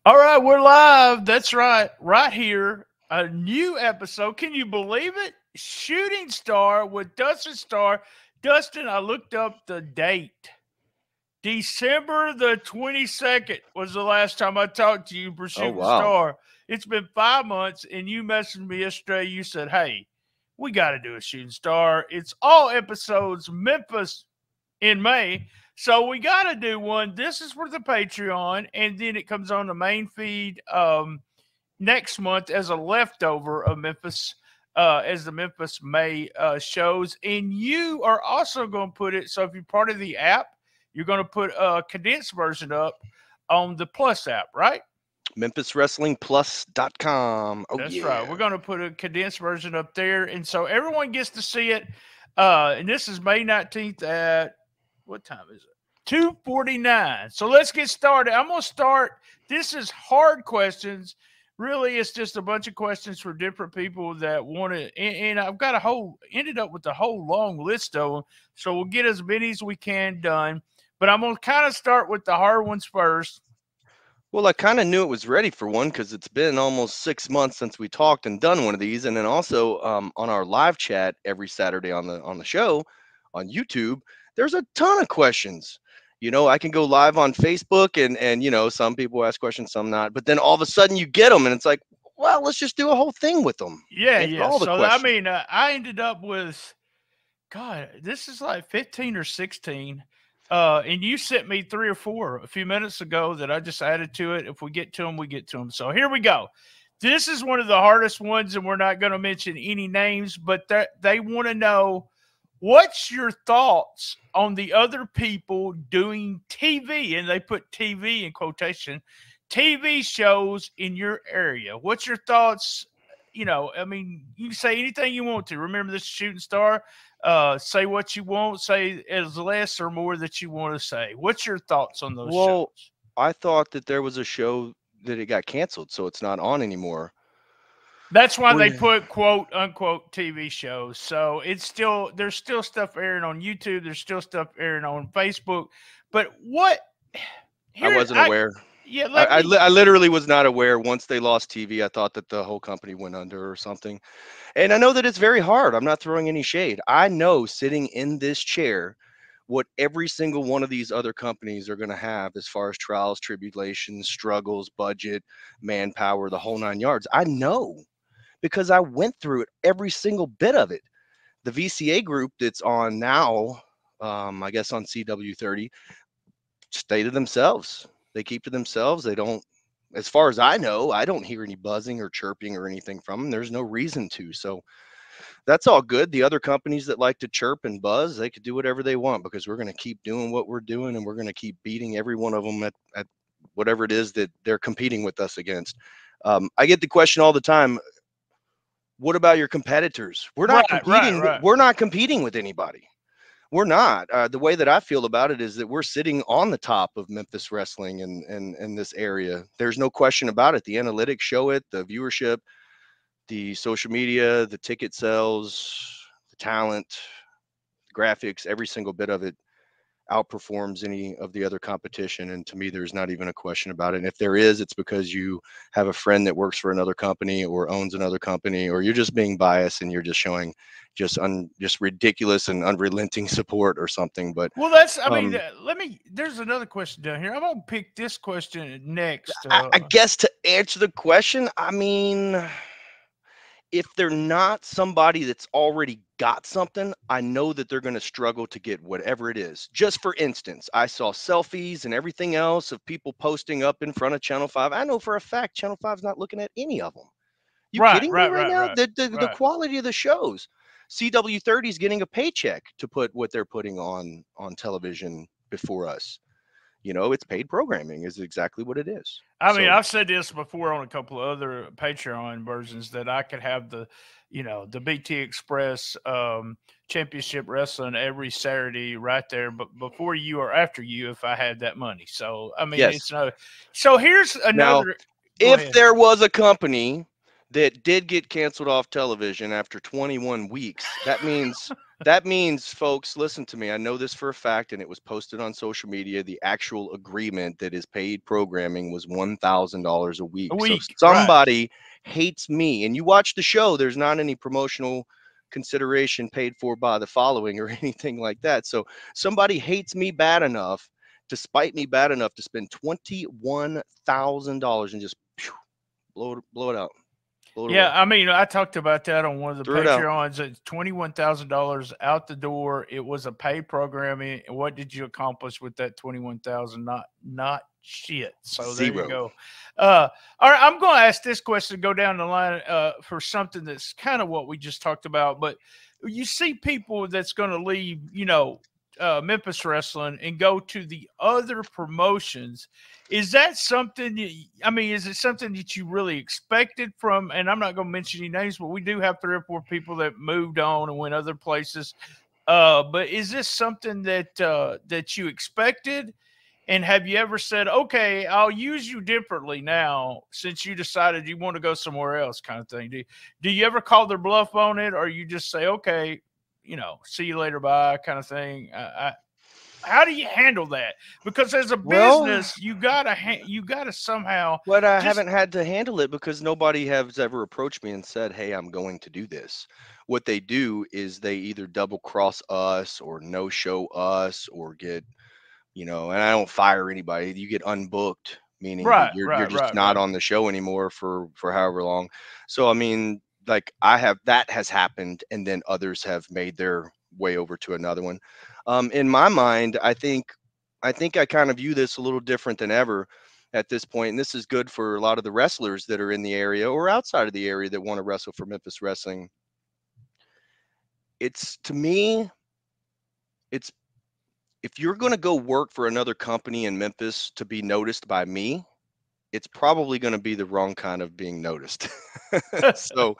All right, we're live. That's right. Right here. A new episode. Can you believe it? Shooting Star with Dustin Starr. Dustin, I looked up the date. December the 22nd was the last time I talked to you for Oh, Shooting wow. Star. It's been 5 months, and you messaged me yesterday. You said, hey, we got to do a Shooting Star. It's all episodes, Memphis in May. So we got to do one. This is for the Patreon, and then it comes on the main feed next month as a leftover of Memphis, as the Memphis May shows. And you are also going to put it. So if you're part of the app, you're going to put a condensed version up on the Plus app, right? MemphisWrestlingPlus.com. Oh, That's right. yeah. We're going to put a condensed version up there, and so everyone gets to see it. And this is May 19th at what time is it? 2:49. So let's get started. I'm going to start. This is hard questions. Really, it's just a bunch of questions for different people that want to. And I've got ended up with a whole long list of them. So we'll get as many as we can done. But I'm going to kind of start with the hard ones first. Well, I kind of knew it was ready for one because it's been almost 6 months since we talked and done one of these. And then also on our live chat every Saturday on the show on YouTube, there's a ton of questions. I can go live on Facebook and some people ask questions, some not. But then all of a sudden you get them and it's like, well, let's just do a whole thing with them. Yeah, Answer yeah. all the So I questions. mean, I ended up with God. This is like 15 or 16. And you sent me 3 or 4 a few minutes ago that I just added to it. If we get to them, we get to them. So here we go. This is one of the hardest ones, and we're not going to mention any names, but they want to know what's your thoughts on the other people doing TV, and they put TV in quotation, TV shows in your area. What's your thoughts? I mean, you can say anything you want to. Remember, this is Shooting Star. Say what you want. Say as less or more that you want to say. What's your thoughts on those Well, shows? I thought that there was a show that it got canceled, so it's not on anymore. That's why they Where- put quote unquote TV shows. So there's still stuff airing on YouTube. There's still stuff airing on Facebook. But what I here wasn't aware. yeah, I, let I, me li- I literally was not aware. Once they lost TV, I thought that the whole company went under or something. And I know that it's very hard. I'm not throwing any shade. I know sitting in this chair what every single one of these other companies are going to have as far as trials, tribulations, struggles, budget, manpower, the whole 9 yards. I know because I went through it, every single bit of it. The VCA group that's on now, I guess on CW30, stay to themselves. They keep to themselves. They don't, as far as I know, I don't hear any buzzing or chirping or anything from them. There's no reason to. So that's all good. The other companies that like to chirp and buzz, they could do whatever they want because we're going to keep doing what we're doing and we're going to keep beating every one of them at whatever it is that they're competing with us against. I get the question all the time. What about your competitors? We're not right, right, competing. right. We're not competing with anybody. We're not. The way that I feel about it is that we're sitting on the top of Memphis wrestling and this area. There's no question about it. The analytics show it, the viewership, the social media, the ticket sales, the talent, the graphics, every single bit of it outperforms any of the other competition. And to me, there's not even a question about it. And if there is, it's because you have a friend that works for another company or owns another company, or you're just being biased and you're just showing just ridiculous and unrelenting support or something. But Well, I mean, um, there's another question down here. I'm going to pick this question next. I guess to answer the question, I mean, if they're not somebody that's already got something, I know that they're going to struggle to get whatever it is. Just for instance, I saw selfies and everything else of people posting up in front of Channel 5. I know for a fact Channel 5's not looking at any of them. You Right, kidding me right, right right, now? right, The right. quality of the shows. CW30 is getting a paycheck to put what they're putting on television before us. It's paid programming is exactly what it is. I mean, So I've said this before on a couple of other Patreon versions that I could have the BT Express Championship Wrestling every Saturday right there, but before you or after you, if I had that money. So, I mean, yes. it's no. So here's Now, another. Go if ahead. there was a company that did get canceled off television after 21 weeks, that means That means, folks, listen to me. I know this for a fact, and it was posted on social media. The actual agreement that is paid programming was $1,000 a A week. So if week, right? somebody hates me, and you watch the show, there's not any promotional consideration paid for by the following or anything like that. So somebody hates me bad enough to spite me bad enough to spend $21,000 and just blow it out, blow it Yeah, away, I mean, I talked about that on one of the threw it out. Patreons. It's $21,000 out the door. It was a paid programming. What did you accomplish with that 21,000? Not shit. So there you Zero. go. All right, I'm going to ask this question. Go down the line for something that's kind of what we just talked about. But you see people that's going to leave, Memphis wrestling and go to the other promotions. Is that something? I mean, is it something that you really expected from? And I'm not going to mention any names, but we do have 3 or 4 people that moved on and went other places. But is this something that you expected? And have you ever said, "Okay, I'll use you differently now since you decided you want to go somewhere else," kind of thing? Do you ever call their bluff on it, or you just say, "Okay, see you later, bye," kind of thing? How do you handle that? Because as a Well, business, you gotta somehow but I just haven't had to handle it because nobody has ever approached me and said, "Hey, I'm going to do this." What they do is they either double cross us or no show us or get, and I don't fire anybody. You get unbooked, meaning that right, you're right, just right, not right, on the show anymore for however long. So I mean, like I have that has happened, and then others have made their way over to another one. In my mind, I think I kind of view this a little different than ever at this point, and this is good for a lot of the wrestlers that are in the area or outside of the area that want to wrestle for Memphis Wrestling. It's to me, it's if you're going to go work for another company in Memphis to be noticed by me, it's probably going to be the wrong kind of being noticed. So,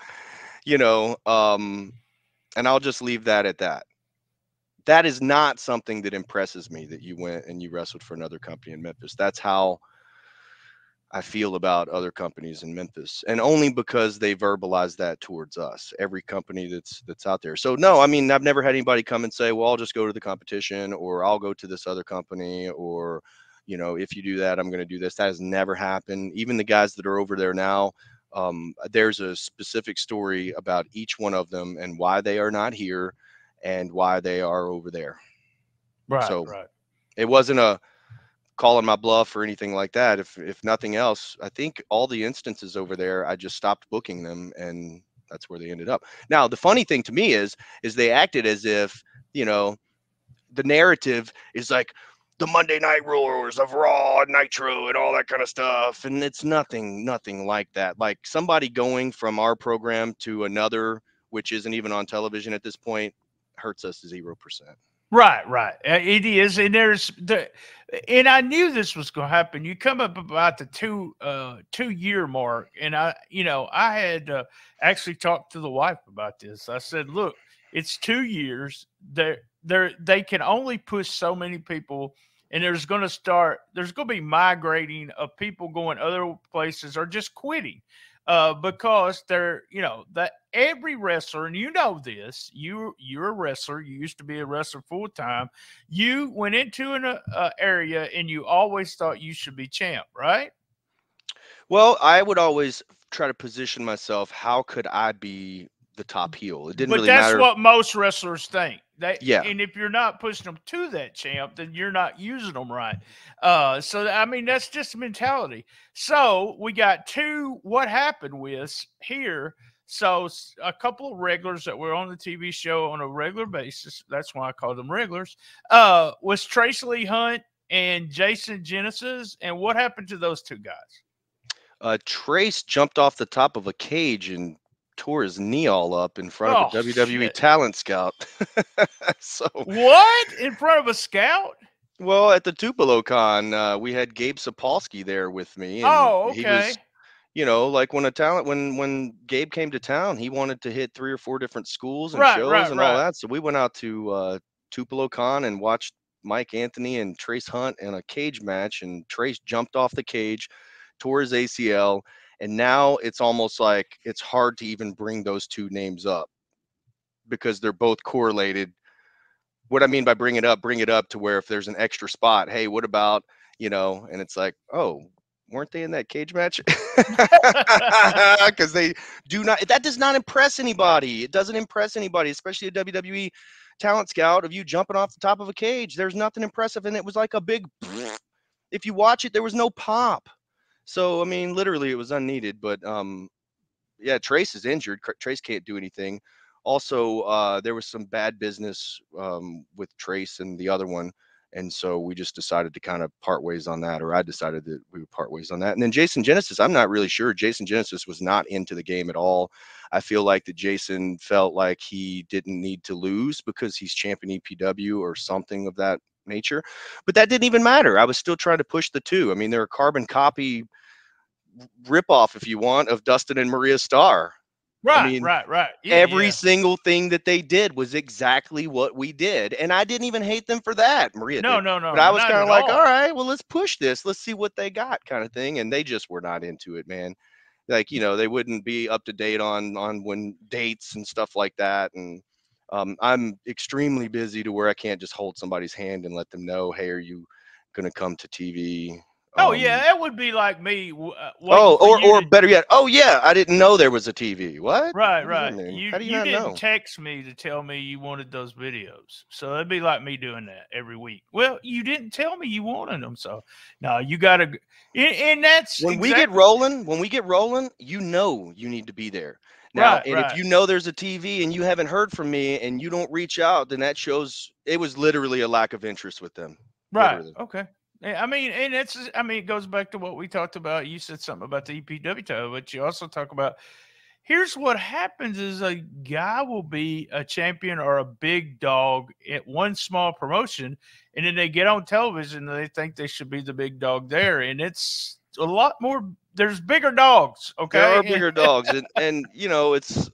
you know, um, and I'll just leave that at that. That is not something that impresses me that you went and you wrestled for another company in Memphis. That's how I feel about other companies in Memphis, and only because they verbalize that towards us. Every company that's out there. So no, I mean I've never had anybody come and say, "Well, I'll just go to the competition," or "I'll go to this other company," or if you do that, I'm going to do this. That has never happened. Even the guys that are over there now, there's a specific story about each one of them and why they are not here and why they are over there. right, So right. it wasn't a calling my bluff or anything like that. If nothing else, I think all the instances over there, I just stopped booking them, and that's where they ended up. Now, the funny thing to me is they acted as if you know the narrative is like the Monday Night Roars of Raw and Nitro and all that kind of stuff, and it's nothing like that. Like somebody going from our program to another, which isn't even on television at this point, hurts us 0%. Right, right. It is, and and I knew this was going to happen. You come up about the 2 year mark, and I had actually talked to the wife about this. I said, "Look, it's 2 years. They can only push so many people, and there's going to be migrating of people going other places or just quitting." Because that every wrestler, and you know this, you're a wrestler. You used to be a wrestler full time. You went into an area and you always thought you should be champ, right? Well, I would always try to position myself. How could I be the top heel? It didn't But really that's matter. what most wrestlers think. Yeah. And if you're not pushing them to that champ, then you're not using them right. So I mean, that's just a mentality. So we got two. What happened with here? So a couple of regulars that were on the TV show on a regular basis. That's why I call them regulars. Was Tracy Lee Hunt and Jason Genesis. And what happened to those two guys? Trace jumped off the top of a cage and tore his knee all up in front of a Oh WWE shit! talent scout. So, What in front of a scout? well, at the Tupelo Con, we had Gabe Sapolsky there with me, and Oh, he was, okay. like when a talent when Gabe came to town, he wanted to hit 3 or 4 different schools and Right, shows right, and all right. that. So we went out to Tupelo Con and watched Mike Anthony and Trace Hunt in a cage match, and Trace jumped off the cage, tore his ACL, and now it's almost like it's hard to even bring those two names up. because they're both correlated. What I mean by bring it up to where if there's an extra spot, hey, what about, and it's like, oh, weren't they in that cage match? Because they do not, that does not impress anybody. It doesn't impress anybody, especially a WWE talent scout, of you jumping off the top of a cage. There's nothing impressive. And it was like a big, if you watch it, there was no pop. So, I mean, literally it was unneeded, but yeah, Trace is injured. Trace can't do anything. Also, there was some bad business with Trace and the other one, and so we just decided to kind of part ways on that, or I decided that we would part ways on that. And then Jason Genesis, I'm not really sure. Jason Genesis was not into the game at all. I feel like that Jason felt like he didn't need to lose because he's champion EPW or something of that nature, but that didn't even matter. I was still trying to push the two. I mean, they're a carbon copy ripoff, if you want, of Dustin and Maria Starr. I Right, mean, right, right. Yeah, every yeah. single thing that they did was exactly what we did. And I didn't even hate them for that. Maria No, did. no, no, But I no, was not kind of at like, all all. right, well, let's push this. Let's see what they got, kind of thing. And they just were not into it, man. Like, they wouldn't be up to date on when dates and stuff like that. And I'm extremely busy to where I can't just hold somebody's hand and let them know, hey, are you going to come to TV? Oh yeah, that would be like me waiting Oh, for you or to. better yet, oh yeah, I didn't know there was a TV. What? Right, What does that right. mean? You How do you you not didn't know? text me to tell me you wanted those videos, so it'd be like me doing that every week. Well, you didn't tell me you wanted them, so no, you got to. And that's exactly When we get rolling, you know you need to be there. Now, right, and if right, you know there's a TV and you haven't heard from me and you don't reach out, then that shows it was literally a lack of interest with them. right. Literally. Okay. Yeah, I mean, and it's. I mean, it goes back to what we talked about. You said something about the EPW title, but you also talk about. Here's what happens: is a guy will be a champion or a big dog at one small promotion, and then they get on television and they think they should be the big dog there, and it's a lot more. There's bigger dogs, There are okay? bigger dogs, and it's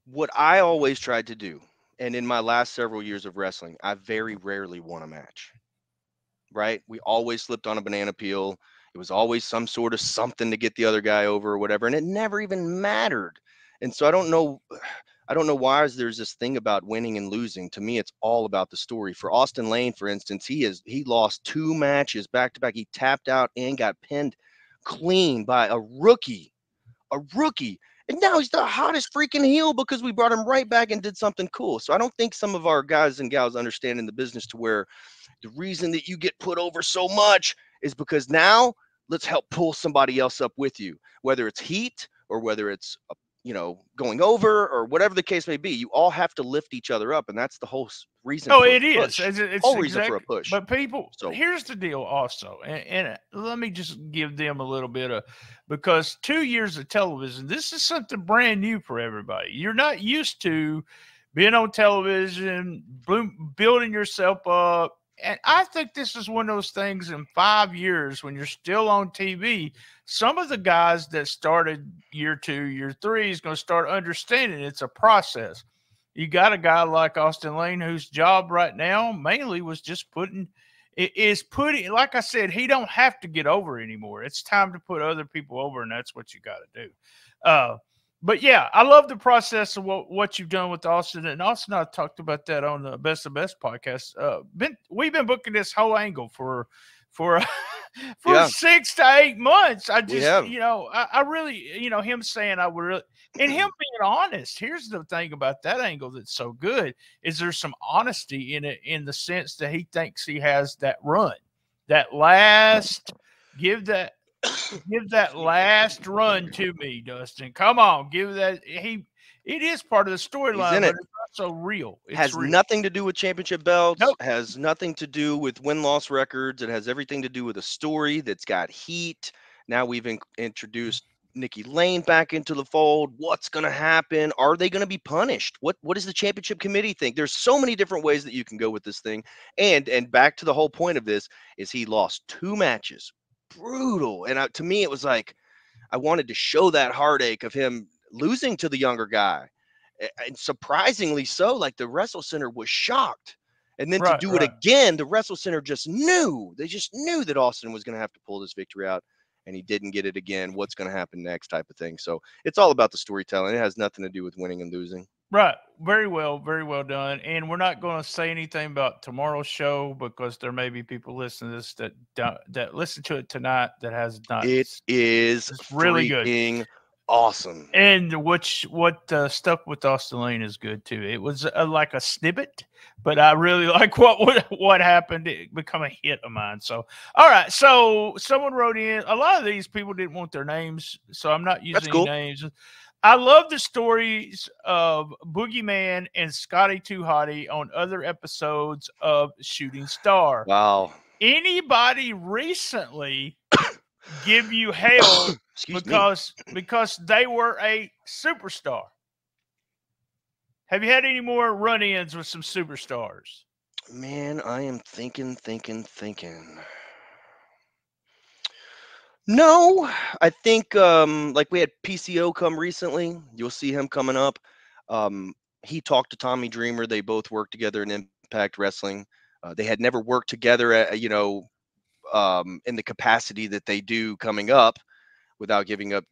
what I always tried to do. And in my last several years of wrestling, I very rarely won a match. Right? We always slipped on a banana peel. It was always some sort of something to get the other guy over or whatever, and it never even mattered. And so I don't know. I don't know why there's this thing about winning and losing. To me, it's all about the story. For Austin Lane, for instance, he lost 2 matches back to back. He tapped out and got pinned clean by a rookie. And now he's the hottest freaking heel because we brought him right back and did something cool. So I don't think some of our guys and gals understand in the business to where the reason that you get put over so much is because now let's help pull somebody else up with you, whether it's heat or whether it's going over or whatever the case may be. You all have to lift each other up, and that's the whole reason Oh, for a it is. push. It's Whole reason for a exactly. push. But people, So here's the deal. Also, and let me just give them a little bit of because 2 years of television. This is something brand new for everybody. You're not used to being on television, building yourself up. And I think this is one of those things in 5 years when you're still on TV. Some of the guys that started year 2, year 3 is going to start understanding it's a process. You got a guy like Austin Lane whose job right now mainly was just putting like I said, he don't have to get over anymore. It's time to put other people over, and that's what you got to do. Uh, but yeah, I love the process of what you've done with Austin. And Austin and I talked about that on the Best of Best podcast. We've been booking this whole angle for for yeah, 6 to 8 months. I we just, have. I really, him saying I would really, and him being honest. Here's the thing about that angle that's so good is there's some honesty in it in the sense that he thinks he has that run, that last give that give that Excuse me. last run to me, Dustin. Come on, give that. It is part of the He's storyline, in but it. it's also real. It's Has real. nothing to do with championship belts, Nope. has nothing to do with win-loss records. It has everything to do with a story that's got heat. Now we've introduced Nikki Lane back into the fold. What's going to happen? Are they going to be punished? What does the championship committee think? There's so many different ways that you can go with this thing. And back to the whole point of this is he lost 2 matches. Brutal. And to me it was like I wanted to show that heartache of him losing to the younger guy. And surprisingly so, like the Wrestle Center was shocked. And then to Right, do it right. again, the Wrestle Center just knew. They just knew that Austin was going to have to pull this victory out. and he didn't get it again. What's going to happen next, type of thing. So it's all about the storytelling. It has nothing to do with winning and losing. Right. Very well done. And we're not going to say anything about tomorrow's show because there may be people listening to this that listen to it tonight that has not. It is It's really good. freaking awesome. And what stuck with Austin Lane is good too. It was like a snippet, but I really like what happened. It become a hit of mine. So, all right. So someone wrote in. A lot of these people didn't want their names, so I'm not That's using any cool. names. I love the stories of Boogeyman and Scotty Too Hottie on other episodes of Shooting Star. Wow. Anybody recently give you hell Excuse me. because they were a superstar? Have you had any more run-ins with some superstars? Man, I am thinking. No, I think like we had PCO come recently. You'll see him coming up. Um, he talked to Tommy Dreamer. They both worked together in Impact Wrestling. They had never worked together, in the capacity that they do coming up, without giving too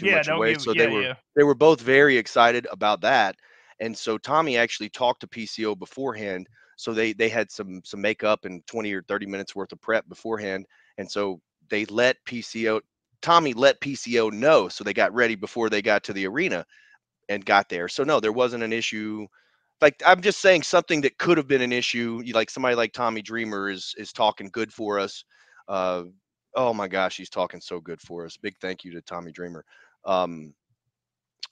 Yeah, much don't away. give. So Yeah, yeah. they were both very excited about that. And so Tommy actually talked to PCO beforehand. So they had some makeup and 20 or 30 minutes worth of prep beforehand. And so they let PCO Tommy let PCO know, so they got ready before they got to the arena and got there. So no, there wasn't an issue. Like, I'm just saying something that could have been an issue. Like somebody like Tommy Dreamer is talking good for us. Uh, oh my gosh, he's talking so good for us. Big thank you to Tommy Dreamer. Um,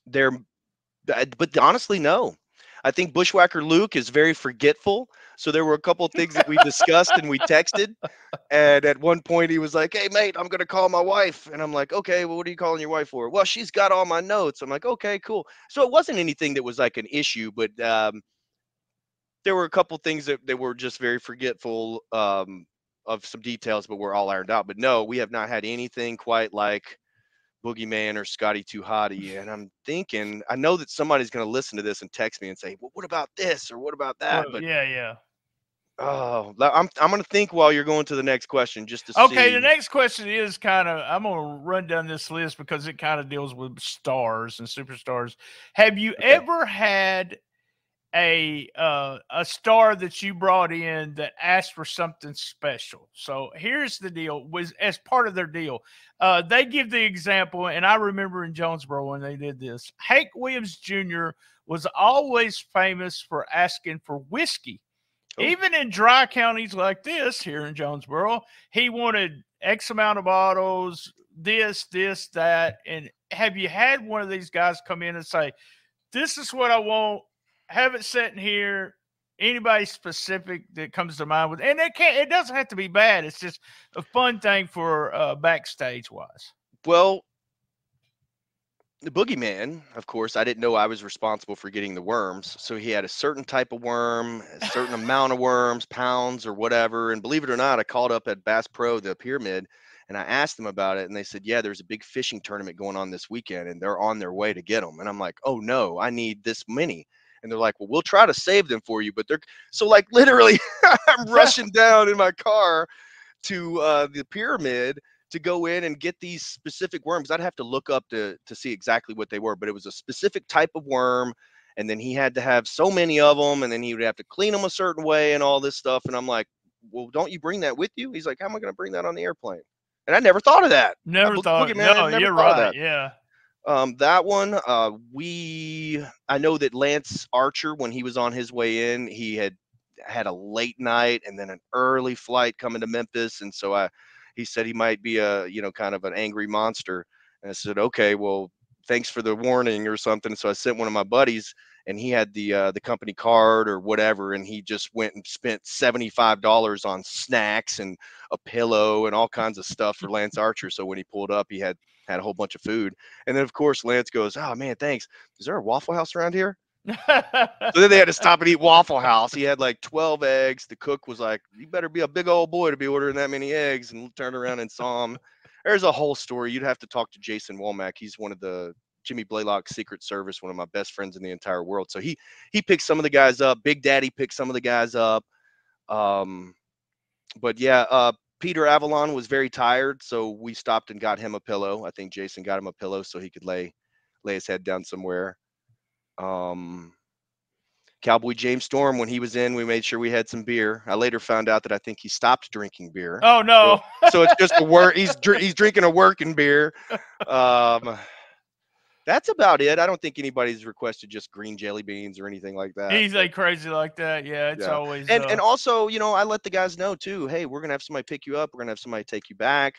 there, but honestly, no. I think Bushwhacker Luke is very forgetful. So there were a couple of things that we discussed and we texted. And at one point, he was like, "Hey, mate, I'm gonna call my wife." And I'm like, "Okay, well, what are you calling your wife for?" "Well, she's got all my notes." I'm like, "Okay, cool." So it wasn't anything that was like an issue, but there were a couple things that were just very forgetful, of some details, but we're all ironed out. But no, we have not had anything quite like Boogeyman or Scotty Too Hottie. And I'm thinking, I know that somebody's going to listen to this and text me and say, "Well, what about this or what about that?" Well, But yeah, yeah. I'm going to think while you're going to the next question just to Okay, the see. next question is kind of, I'm going to run down this list because it kind of deals with stars and superstars. Have you Okay. ever had a star that you brought in that asked for something special? So here's the deal: was as part of their deal, they give the example, and I remember in Jonesboro when they did this. Hank Williams Jr. was always famous for asking for whiskey. Oh, Even in dry counties like this here in Jonesboro, he wanted X amount of bottles, this, that. And have you had one of these guys come in and say, "This is what I want, have it sitting here"? Anybody specific that comes to mind with, and it doesn't have to be bad. It's just a fun thing for backstage wise. well, the boogeyman, of course, I didn't know I was responsible for getting the worms. So he had a certain type of worm, a certain amount of worms, pounds or whatever. And believe it or not, I called up at Bass Pro, the pyramid, and I asked them about it. And they said, "Yeah, there's a big fishing tournament going on this weekend and they're on their way to get them." And I'm like, "Oh no, I need this many." And they're like, "Well, we'll try to save them for you." But they're so, like, literally, I'm rushing down in my car to the pyramid to go in and get these specific worms. I'd have to look up to see exactly what they were, but it was a specific type of worm. And then he had to have so many of them, and then he would have to clean them a certain way and all this stuff. And I'm like, "Well, don't you bring that with you?" He's like, "How am I going to bring that on the airplane?" And I never thought of that. Never thought. Boogeyman, I No, never you're thought of right. that. Yeah. That one, I know that Lance Archer, when he was on his way in, he had a late night and then an early flight coming to Memphis, and so he said he might be a, kind of an angry monster. And I said, "Okay, well, thanks for the warning," or something. So I sent one of my buddies, and he had the company card or whatever, and he just went and spent $75 on snacks and a pillow and all kinds of stuff for Lance Archer. So when he pulled up, he had a whole bunch of food. And then, of course, Lance goes, "Oh man, thanks. Is there a Waffle House around here?" So then they had to stop and eat Waffle House. He had like 12 eggs. The cook was like, "You better be a big old boy to be ordering that many eggs," and turned around and saw him. There's a whole story. You'd have to talk to Jason Womack. He's one of the Jimmy Blaylock's Secret Service, one of my best friends in the entire world. So he picked some of the guys up. Big Daddy picked some of the guys up. Um, but yeah, Peter Avalon was very tired, so we stopped and got him a pillow. I think Jason got him a pillow so he could lay his head down somewhere. Um, Cowboy James Storm, when he was in, we made sure we had some beer. I later found out that I think he stopped drinking beer. Oh So, no. so it's just a work. He's drinking a working beer. Um, that's about it. I don't think anybody's requested just green jelly beans or anything like that. He's But like crazy like that. Yeah, it's yeah, always and also, I let the guys know too. Hey, we're gonna have somebody pick you up. We're gonna have somebody take you back.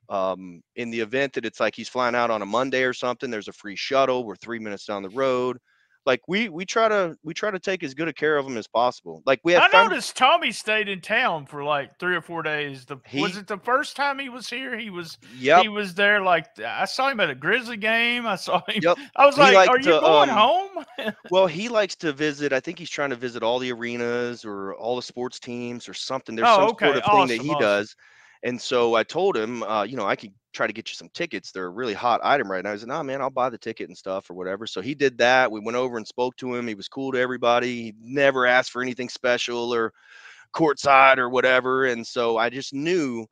In the event that it's like he's flying out on a Monday or something, there's a free shuttle. We're 3 minutes down the road. Like we try to take as good a care of them as possible. Like we have I thunder. noticed Tommy stayed in town for like 3 or 4 days. Was He it the first time he was here? Yep, He was there. Like I saw him at a Grizzly game. I saw him. yep. I was He like, likes "Are you to going home?" well, he likes to visit. I think he's trying to visit all the arenas or all the sports teams or something. There's Oh, some sort okay, of thing that awesome, he awesome. does. And so I told him, I could try to get you some tickets. They're a really hot item right now. He said, "Nah, man, I'll buy the ticket and stuff or whatever." So he did that. We went over and spoke to him. He was cool to everybody. He never asked for anything special or courtside or whatever. And so I just knew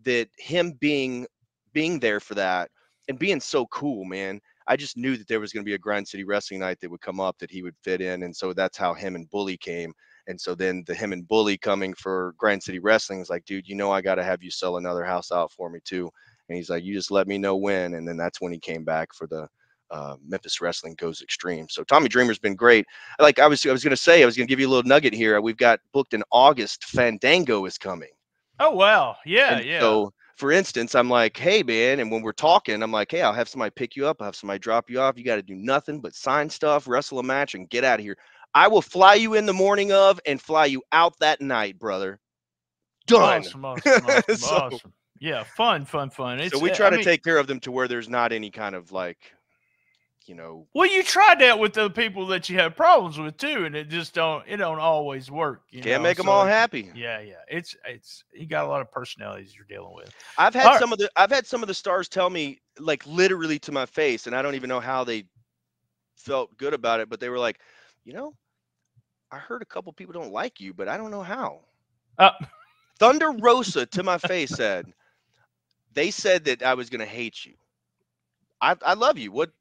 that him being there for that and being so cool, man. I just knew that there was going to be a Grind City Wrestling night that would come up that he would fit in, and so that's how him and Bully came. And so then the him and Bully coming for Grind City Wrestling is like, dude, I got to have you sell another house out for me too. And he's like, you just let me know when. And then that's when he came back for the Memphis Wrestling Goes Extreme. So Tommy Dreamer's been great. Like I was gonna say, I was gonna give you a little nugget here. We've got booked in August. Fandango is coming, Oh wow, yeah, and yeah. so for instance, I'm like, hey man, and when we're talking, I'm like, hey, I'll have somebody pick you up. I'll have somebody drop you off. You got to do nothing but sign stuff, wrestle a match, and get out of here. I will fly you in the morning of and fly you out that night, brother. Done. Awesome, awesome, awesome, so awesome. Yeah, fun, fun, fun. so It's. we try I to mean, take care of them to where there's not any kind of like, you know, well, you tried that with the people that you have problems with too, and it don't always work, can't make them So all happy. yeah, yeah, it's you got a lot of personalities you're dealing with. I've All right. had some of the stars tell me like literally to my face, and I don't even know how they felt good about it, but they were like, you know, I heard a couple people don't like you, but I don't know how. Uh, Thunder Rosa to my face said, they said that I was gonna hate you. I love you. What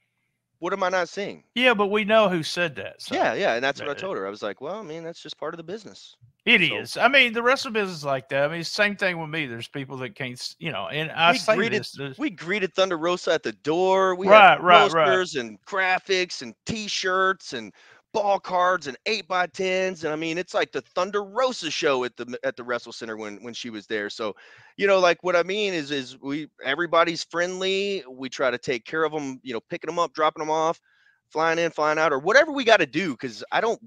am I not seeing? yeah, but we know who said that, so Yeah, yeah, and that's what I uh, told her. I was like, well, I mean, that's just part of the business. it So is. I mean, the rest of the business is like that. I mean, it's the same thing with me. There's people that can't, and I we say greeted this. There's, we greeted Thunder Rosa at the door. We had right, right, right. posters and graphics and T-shirts and ball cards and 8x10s, and I mean, it's like the Thunder Rosa show at the Wrestle Center when she was there. So, like what I mean is we everybody's friendly. We try to take care of them. Picking them up, dropping them off, flying in, flying out, or whatever we got to do. Because I don't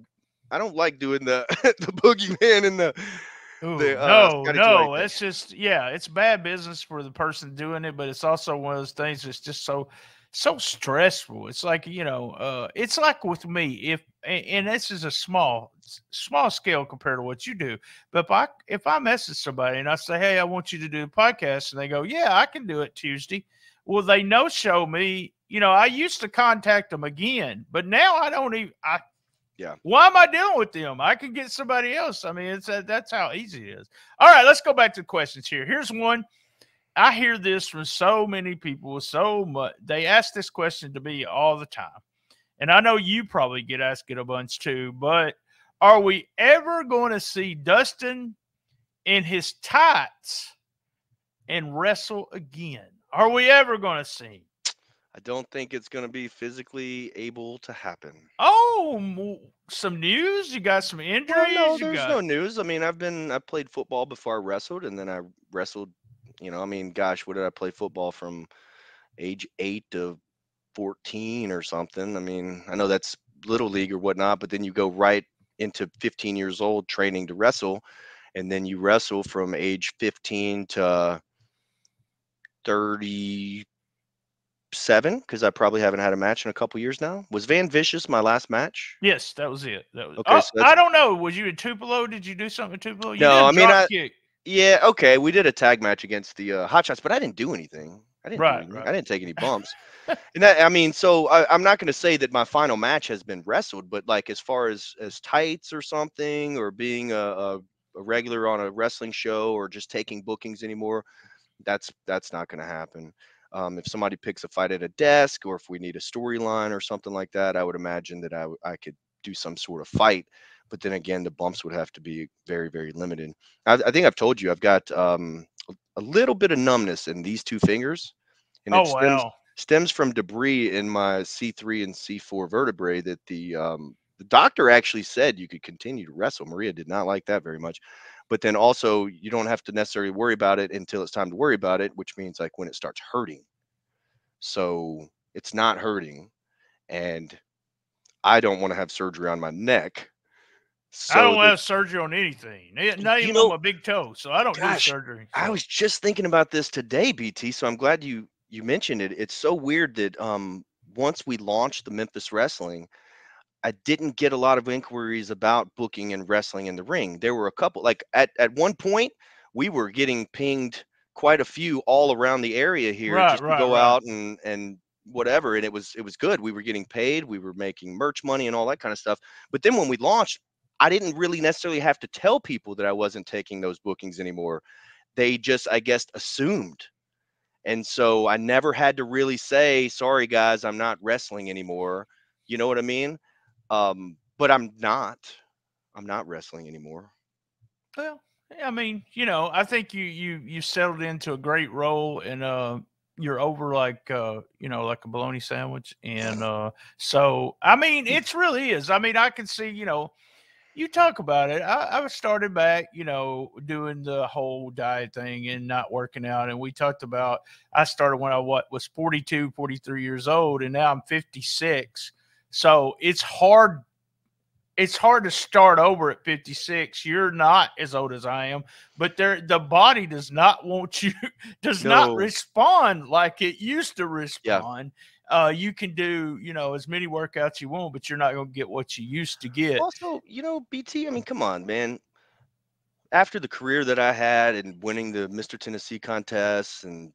like doing the the boogeyman and Oh the no, Scotty 2A no. thing. It's just it's bad business for the person doing it, but it's also one of those things that's just so stressful. It's like, it's like with me, and this is a small scale compared to what you do. But if I message somebody and I say, "Hey, I want you to do the podcast," and they go, "Yeah, I can do it Tuesday." Well, they no show me. I used to contact them again, but now I don't even Yeah. why am I dealing with them? I can get somebody else. I mean, that's how easy it is. All right, let's go back to the questions here. Here's one. I hear this from so many people, so much. They ask this question to me all the time. And I know you probably get asked it a bunch too, but are we ever going to see Dustin in his tights and wrestle again? Are we ever going to see him? I don't think it's going to be physically able to happen. Oh, some news? You got some Well, no, injuries? You there's got no news. I mean, I played football before I wrestled, and then I wrestled. I mean, gosh, what did I play football from age 8 to 14 or something? I mean, I know that's little league or whatnot, but then you go right into 15 years old training to wrestle, and then you wrestle from age 15 to 37 because I probably haven't had a match in a couple years now. Was Van Vicious my last match? Yes, that was it. That was. Okay, Oh, so that's I don't know. Was you in Tupelo? Did you do something in Tupelo? You no. did a I mean, drop kick. yeah, okay, we did a tag match against the Hot Shots, but I didn't do anything. I didn't do Right, anything. right. I didn't take any bumps. And that, I mean, so I'm not going to say that my final match has been wrestled, but like as far as tights or something or being a a regular on a wrestling show or just taking bookings anymore. That's not going to happen. If somebody picks a fight at a desk, or if we need a storyline or something like that, I would imagine that I could do some sort of fight. But then again, the bumps would have to be very, very limited. I think I've told you I've got a little bit of numbness in these two fingers, and it Oh stems wow. stems from debris in my C3 and C4 vertebrae that the doctor actually said you could continue to wrestle. Maria did not like that very much. But then also you don't have to necessarily worry about it until it's time to worry about it, which means like when it starts hurting. So it's not hurting, and I don't want to have surgery on my neck. I So don't that have surgery on anything, not you even on know, my big toe, so I don't need gosh, surgery. I So was just thinking about this today, BT. So I'm glad you mentioned it. It's so weird that once we launched the Memphis Wrestling, I didn't get a lot of inquiries about booking and wrestling in the ring. There were a couple, like at one point, we were getting pinged quite a few all around the area here right, just to right, go right. out and whatever, and it was good. We were getting paid, we were making merch money and all that kind of stuff. But then when we launched, I didn't really necessarily have to tell people that I wasn't taking those bookings anymore. They just, I guess, assumed. And so I never had to really say, sorry guys, I'm not wrestling anymore. You know what I mean? But I'm not wrestling anymore. Well, I mean, I think you settled into a great role, and you're over like like a bologna sandwich, and so I mean, it's really is. I mean, I can see, you talk about it. I started back, doing the whole diet thing and not working out. And we talked about, I started when I was 42, 43 years old, and now I'm 56. So it's hard to start over at 56. You're not as old as I am, but the body does not want you, does not No, respond like it used to yeah. respond. You can do, as many workouts you want, but you're not going to get what you used to get. Also, BT, I mean, come on, man. After the career that I had and winning the Mr. Tennessee contests and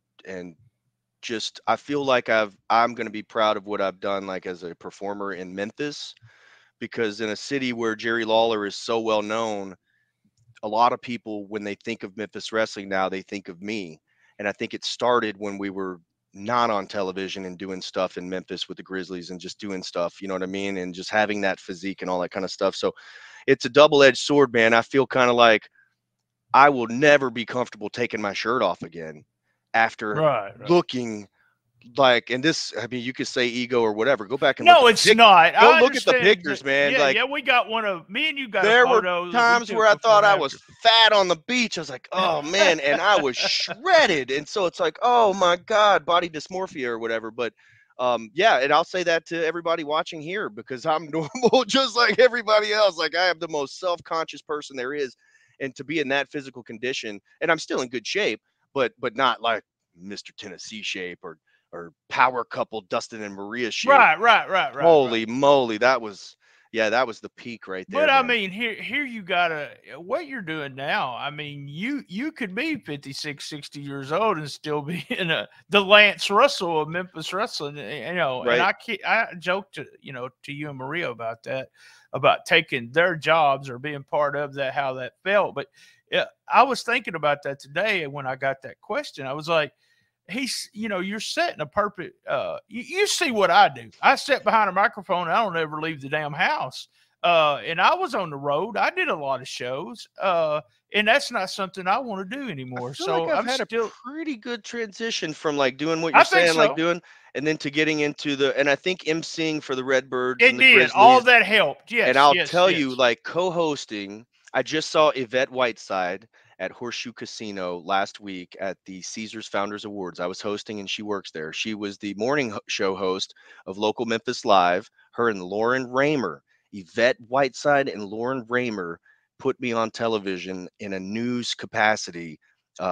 just I feel like I'm going to be proud of what I've done like as a performer in Memphis, because in a city where Jerry Lawler is so well known, a lot of people, when they think of Memphis wrestling now, they think of me. And I think it started when we were not on television and doing stuff in Memphis with the Grizzlies and just doing stuff, you know what I mean? And just having that physique and all that kind of stuff. So it's a double-edged sword, man. I feel kind of like I will never be comfortable taking my shirt off again after Right, right. looking like, and this, I mean, you could say ego or whatever. Go back and look No, at the it's pic. not. Go I look at the understand. pictures, man. Yeah, Like, yeah. We got one of me and you got a there were photo that we times where took I before thought and I was after. fat on the beach. I was like, oh man, and I was shredded. And so it's like, oh my God, body dysmorphia or whatever. But yeah, and I'll say that to everybody watching here because I'm normal just like everybody else. Like I am the most self-conscious person there is. And to be in that physical condition, and I'm still in good shape, but not like Mr. Tennessee shape or power couple Dustin and Maria shape. Right, right, right, right, right. Holy moly, that was the peak right But there, I man. mean, here you gotta, what you're doing now. I mean, you could be 56, 60 years old and still be in the Lance Russell of Memphis wrestling. And Right? I joked to you and Maria about that, about taking their jobs or being part of that, how that felt. But yeah, I was thinking about that today when I got that question. I was like, you're setting a perfect, you see what I do. I sit behind a microphone and I don't ever leave the damn house. And I was on the road. I did a lot of shows. And that's not something I want to do I anymore. feel like So I've I'm had a still, pretty good transition from like doing what you're I think saying, like so. doing, and then to getting into and I think emceeing for the Redbirds and It the did. All Grizzlies. that helped. And Yes, I'll yes, tell you, yes. like co-hosting, I just saw Yvette Whiteside at Horseshoe Casino last week at the Caesars Founders Awards. I was hosting and she works there. She was the morning show host of Local Memphis Live. Her and Lauren Raymer, Yvette Whiteside and Lauren Raymer put me on television in a news capacity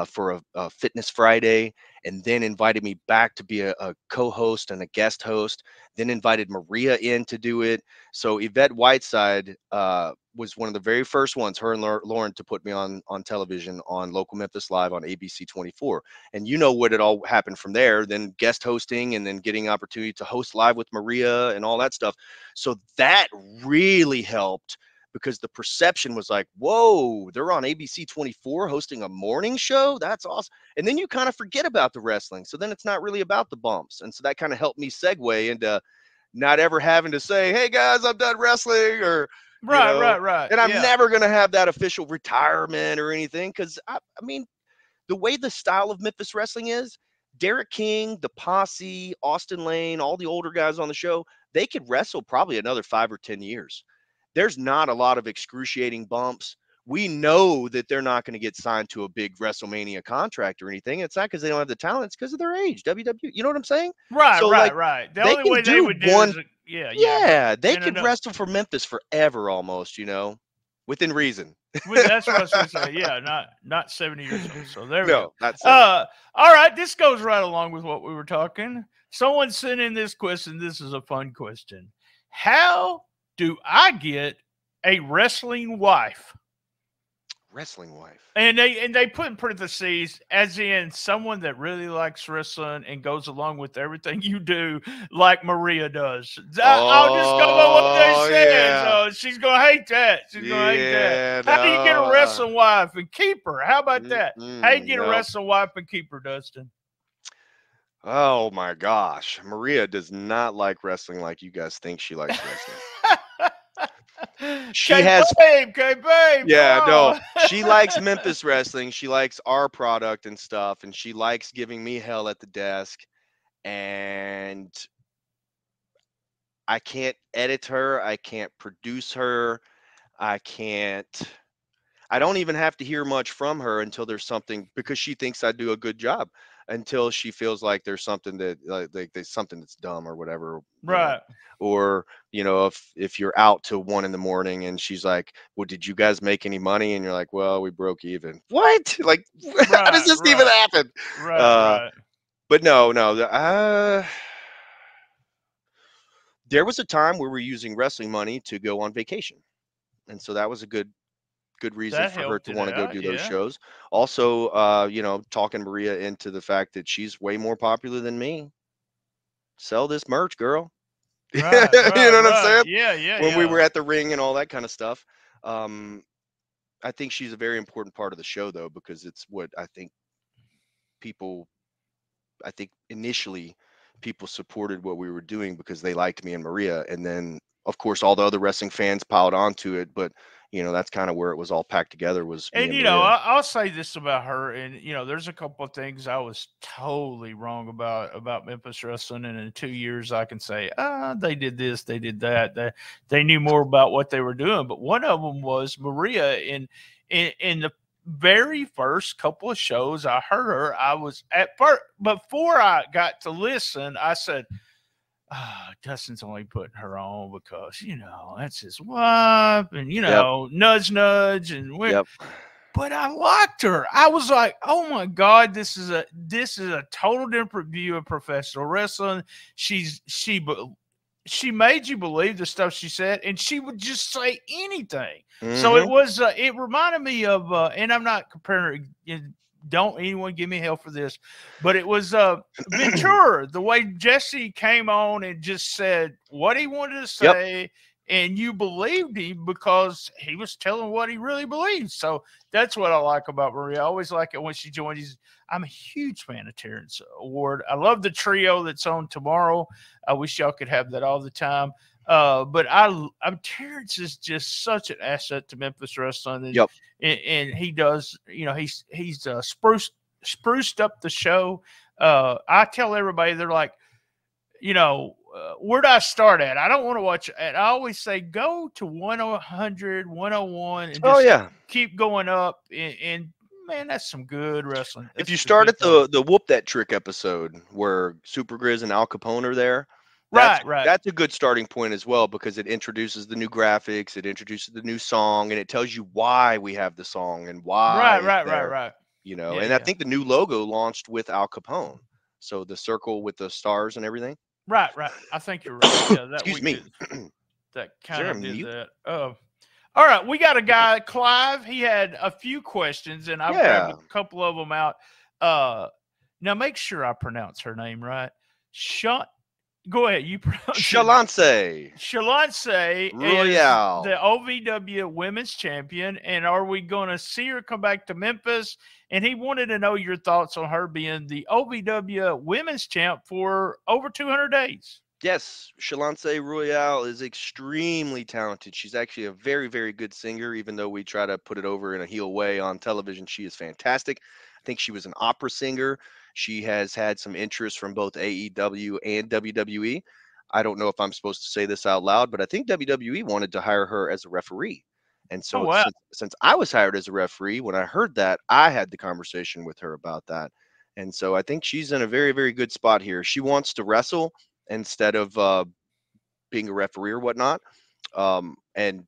for a Fitness Friday, and then invited me back to be a co-host and a guest host, then invited Maria in to do it. So Yvette Whiteside was one of the very first ones, her and Lauren, to put me on television on Local Memphis Live on ABC 24. And you know what it all happened from there, then guest hosting and then getting opportunity to host live with Maria and all that stuff. So that really helped because the perception was like, whoa, they're on ABC 24 hosting a morning show. That's awesome. And then you kind of forget about the wrestling. So then it's not really about the bumps. And so that kind of helped me segue into not ever having to say, hey guys, I'm done wrestling, or, Right. and I'm Yeah. never going to have that official retirement or anything. Cause I mean, the way the style of Memphis wrestling is, Derek King, the Posse, Austin Lane, all the older guys on the show, they could wrestle probably another 5 or 10 years. There's not a lot of excruciating bumps. We know that they're not going to get signed to a big WrestleMania contract or anything. It's not because they don't have the talent. It's because of their age. WWE, you know what I'm saying? Right, So, like, right. The they only can way they do would do one. is, but Yeah, they in could another. wrestle for Memphis forever almost, within reason. That's what I was going to say. Yeah, not 70 years old. So there we go. No, not 70. All right. This goes right along with what we were talking. Someone sent in this question. This is a fun question. How do I get a wrestling wife? Wrestling wife. And they put in parentheses, as in someone that really likes wrestling and goes along with everything you do, like Maria does. I'll just go by what they Oh, said. yeah. So she's gonna hate that. She's gonna hate that. Yeah, How do you get a no. wrestling wife and keep her? How about that? How you get a No. wrestling wife and keep her, Dustin? Oh my gosh. Maria does not like wrestling like you guys think she likes wrestling. She has K-Babe, come Yeah, no. on. She likes Memphis wrestling. She likes our product and stuff, and she likes giving me hell at the desk. And I can't edit her. I can't produce her. I don't even have to hear much from her until there's something, because she thinks I do a good job, until she feels like there's something that like there's something that's dumb or whatever, Right. or if you're out till 1 a.m. and she's like, well, did you guys make any money? And you're like, well, we broke even. What? Like, how does Right, this even happen? Uh, right. but no, there was a time where we were using wrestling money to go on vacation, and so that was a good reason That for her helped to it want to go out, do those yeah. shows. Also, talking Maria into the fact that she's way more popular than me. Sell this merch, girl. You know what I'm saying? When we Yeah. were at the ring and all that kind of stuff. Um, I think she's a very important part of the show, though, because it's what people, I think initially people supported what we were doing because they liked me and Maria. And then, of course, all the other wrestling fans piled onto it. But, that's kind of where it was all packed together, was me And and Maria. I'll say this about her, and there's a couple of things I was totally wrong about Memphis wrestling, and in 2 years I can say, they did this, they did that, they knew more about what they were doing. But one of them was Maria. In the very first couple of shows I heard her, I was at first, before I got to listen, I said, Dustin's only putting her on because that's his wife, and Yep. nudge, and Yep. but I liked her. I was like, oh my god, this is a total different view of professional wrestling. She made you believe the stuff she said, and she would just say anything. So it was it reminded me of, and I'm not comparing. Don't anyone give me hell for this, but it was Ventura, the way Jesse came on and just said what he wanted to Yep. say, and you believed him because he was telling what he really believed. So that's what I like about Maria. I always like it when she joins. I'm a huge fan of Terrence Ward. I love the trio that's on tomorrow. I wish y'all could have that all the time. But Terrence is just such an asset to Memphis wrestling, and Yep. and he does, he's spruced up the show. I tell everybody, they're like, where do I start at? I don't want to watch. And I always say, go to 100, 101, and just yeah. keep going up. And man, that's some good wrestling. If you start at the Whoop That Trick episode where Super Grizz and Al Capone are there, right. That's a good starting point as well, because it introduces the new graphics, it introduces the new song, and it tells you why we have the song and why it's there. Right. And I think the new logo launched with Al Capone. So the circle with the stars and everything. Right. I think you're right. Yeah, that Excuse week me. that Is there kind a of did mute? that. All right, we got a guy, Clive. He had a few questions, and I've grabbed a couple of them out. Now make sure I pronounce her name right. Go ahead. You pronounce it. Shalance Shalance is Royale. the OVW Women's Champion, and are we going to see her come back to Memphis? And he wanted to know your thoughts on her being the OVW Women's Champ for over 200 days. Yes, Shalance Royale is extremely talented. She's actually a very, very good singer, even though we try to put it over in a heel way on television. She is fantastic. I think she was an opera singer. She has had some interest from both AEW and WWE. I don't know if I'm supposed to say this out loud, but I think WWE wanted to hire her as a referee. And Oh so wow! since I was hired as a referee, when I heard that, I had the conversation with her about that. And so I think she's in a very, very good spot here. She wants to wrestle instead of being a referee or whatnot. And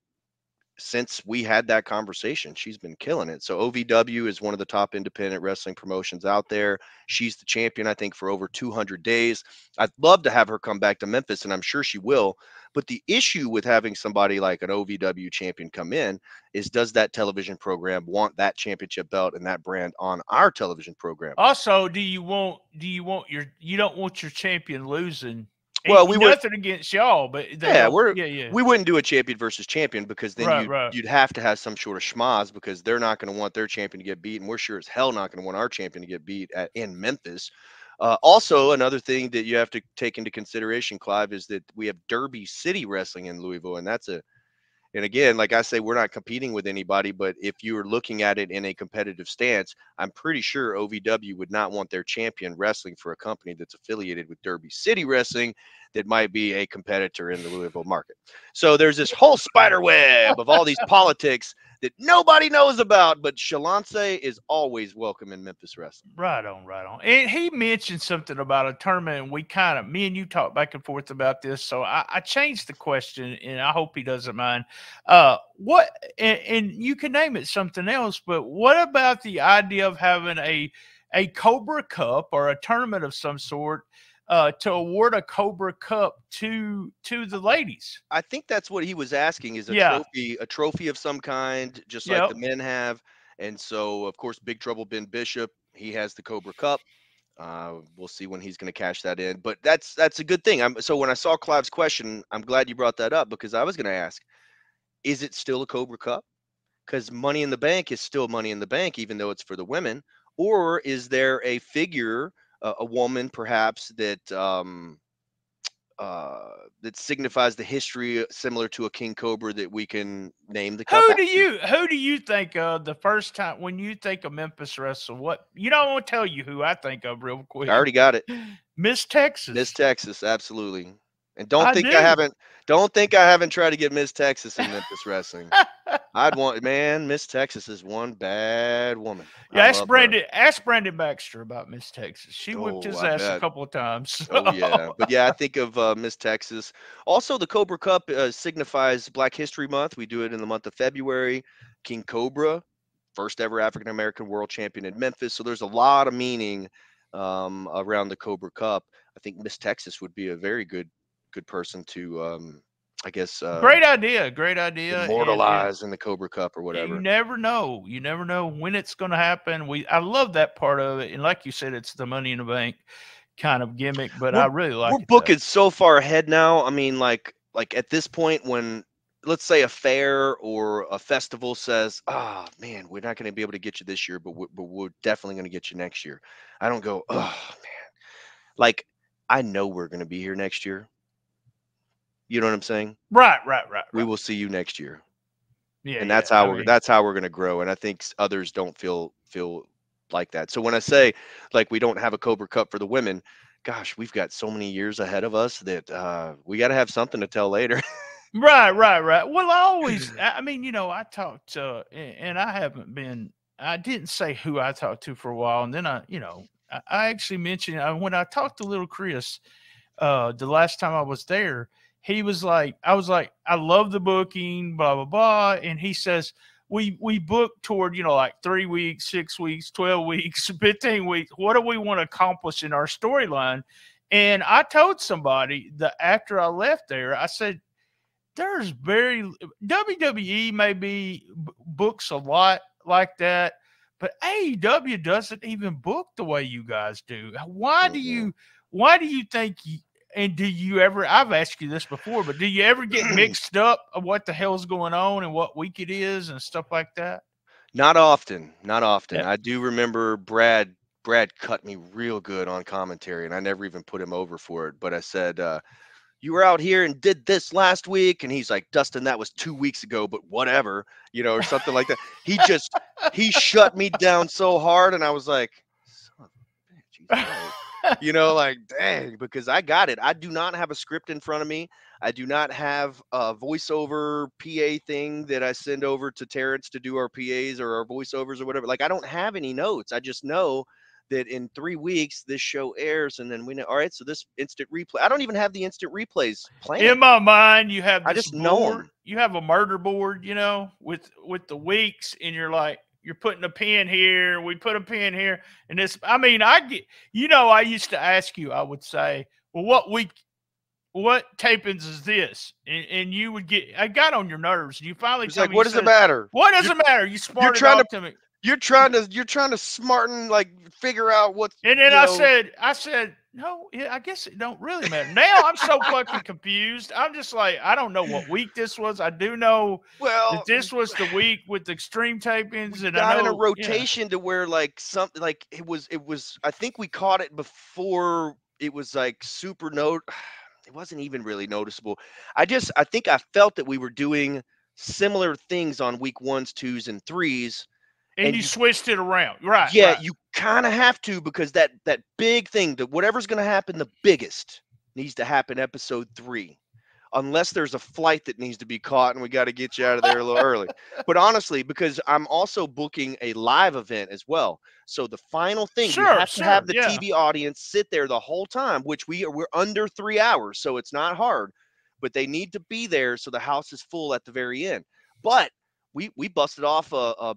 since we had that conversation, she's been killing it. So OVW is one of the top independent wrestling promotions out there. She's the champion, I think, for over 200 days. I'd love to have her come back to Memphis, and I'm sure she will. But the issue with having somebody like an OVW champion come in is, does that television program want that championship belt and that brand on our television program? Also, do you want you don't want your champion losing? Ain't Well, we would. nothing against y'all, but they Yeah, don't. Yeah, yeah. we wouldn't do a champion versus champion, because then Right, right. you'd have to have some sort of schmaz, because they're not going to want their champion to get beat, and we're sure as hell not going to want our champion to get beat in Memphis. Also, another thing that you have to take into consideration, Clive, is that we have Derby City Wrestling in Louisville, and that's a and again, like I say, we're not competing with anybody, but if you were looking at it in a competitive stance, I'm pretty sure OVW would not want their champion wrestling for a company that's affiliated with Derby City Wrestling that might be a competitor in the Louisville market. So there's this whole spider web of all these politics that nobody knows about, but Shalance is always welcome in Memphis wrestling. Right on, right on. And he mentioned something about a tournament, and we kind of, me and you talked back and forth about this. So I changed the question, and I hope he doesn't mind. What, and you can name it something else, but what about the idea of having a Cobra Cup or a tournament of some sort to award a Cobra Cup to the ladies? I think that's what he was asking, is Yeah. a trophy of some kind, just like the Yep. men have. And so, of course, Big Trouble Ben Bishop, he has the Cobra Cup. We'll see when he's going to cash that in, but that's a good thing. So when I saw Clive's question, I'm glad you brought that up, because I was going to ask, is it still a Cobra Cup? Because Money in the Bank is still Money in the Bank, even though it's for the women. Or is there a figure, a woman perhaps, that signifies the history, similar to a king cobra, that we can name the cup after? Who do you think of the first time when you think of Memphis wrestling? What, you know, I want to tell you who I think of real I quick. already got it. Miss Miss Texas. Texas, absolutely. And I do. don't think I haven't tried to get Miss Texas in Memphis wrestling. I'd want, man, Miss Texas is one bad woman. I Yeah, love her. Ask Brandon Baxter about Miss Texas. She whipped Oh, his I ass a bet. couple of times. Oh yeah, but yeah, I think of Miss Texas. Also, the Cobra Cup signifies Black History Month. We do it in the month of February. King Cobra, first ever African American world champion in Memphis. So there's a lot of meaning around the Cobra Cup. I think Miss Texas would be a very good person to, I guess, Great idea. Great idea. And immortalize in the Cobra Cup or you whatever. never know. You never know when it's going to happen. I love that part of it. And like you said, it's the Money in the Bank kind of gimmick, but we're I really we're like it though. booking so far ahead now. I mean, like at this point, when, let's say, a fair or a festival says, "Ah, man, we're not going to be able to get you this year, but we're definitely going to get you next year." I don't go, "Oh man," like, I know we're going to be here next year. You know what I'm saying? Right, right, right, We right. will see you next year, Yeah, and yeah. I mean, that's how we're going to grow. And I think others don't feel like that. So when I say, like, we don't have a Cobra Cup for the women, gosh, we've got so many years ahead of us that we got to have something to tell later. right, right, right. Well, I mean, you know, I talked, and I haven't been, I didn't say who I talked to for a while. And then I actually mentioned when I talked to little Chris, the last time I was there, he was like, I was like, I love the booking, blah, blah, blah. And he says, we book toward, you know, like 3 weeks, 6 weeks, 12 weeks, 15 weeks. What do we want to accomplish in our storyline? And I told somebody that after I left there, I said, there's very WWE maybe books a lot like that, but AEW doesn't even book the way you guys do. Mhm. Why do you think And do you ever? I've asked you this before, but do you ever get mixed up of what the hell's going on and what week it is and stuff like that? Not often, not often. Yeah. I do remember Brad cut me real good on commentary, and I never even put him over for it. But I said, "You were out here and did this last week," and he's like, "Dustin, that was 2 weeks ago, but whatever," or something like that. He shut me down so hard, and I was like, "Son of a bitch, he's right." Like, dang, because I got it. I do not have a script in front of me. I do not have a voiceover PA thing that I send over to Terrence to do our PAs or our voiceovers or whatever. Like, I don't have any notes. I just know that in 3 weeks this show airs, and then we know. All right, so this instant replay. I don't even have the instant replays In planned. my mind, you have I this just know board. them. You have a murder board, with the weeks, and you're like, you're putting a pin here. We put a pin here, and this. I mean, I get. I used to ask you. I would say, well, what tapings is this? And you would get. I got on your nerves. And you finally It's tell like, me. You what does it said, matter? "What does it matter?" You You're smarted trying to off to me. you're trying to smarten, like, figure out what's And then I said, no, I guess it don't really matter. Now I'm so fucking confused. I'm just like, I don't know what week this was. I do know that well. this was the week with the extreme We tapings, and I got in a know, yeah. rotation to where, like, something like it was I think we caught it before it was like super note. It wasn't even really noticeable. I think I felt that we were doing similar things on week ones, twos, and threes. And And you you switched it around, right? Yeah, Right. you kind of have to, because that big thing, that whatever's going to happen the biggest, needs to happen episode 3, unless there's a flight that needs to be caught and we got to get you out of there a little early. But honestly, because I'm also booking a live event as well. So the final thing, we Sure, have to have sure, the yeah. TV audience sit there the whole time, which we're under 3 hours, so it's not hard, but they need to be there so the house is full at the very end. But we busted off a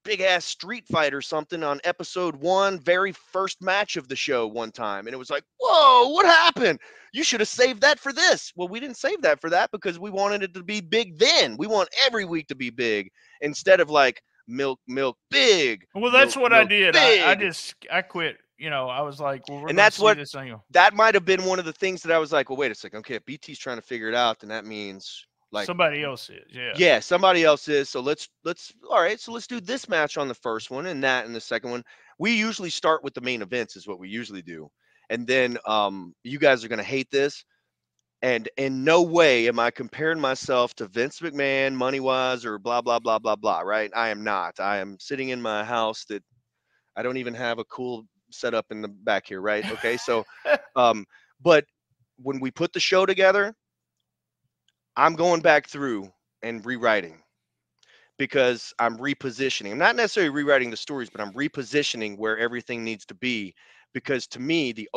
big ass street fight or something on episode 1, very first match of the show one time, and it was like, whoa, what happened? You should have saved that for this. Well, we didn't save that for that because we wanted it to be big. Then we want every week to be big, instead of like milk milk big, Well, that's milk what I milk did. big. I quit. I was like, well, we're And going to that's see what this annual. that might have been one of the things that I was like, well, wait a second, okay, if BT's trying to figure it out, then that means, like, Somebody else is, yeah. yeah, somebody else is. So let's all right. So let's do this match on the first one and that in the second one. We usually start with the main events, is what we usually do, and then you guys are gonna hate this. And in no way am I comparing myself to Vince McMahon, money wise, or blah blah blah blah blah. Right? I am not. I am sitting in my house that I don't even have a cool setup in the back here. Right? Okay. So, um, but when we put the show together, I'm going back through and rewriting, because I'm repositioning. I'm not necessarily rewriting the stories, but I'm repositioning where everything needs to be. Because to me, the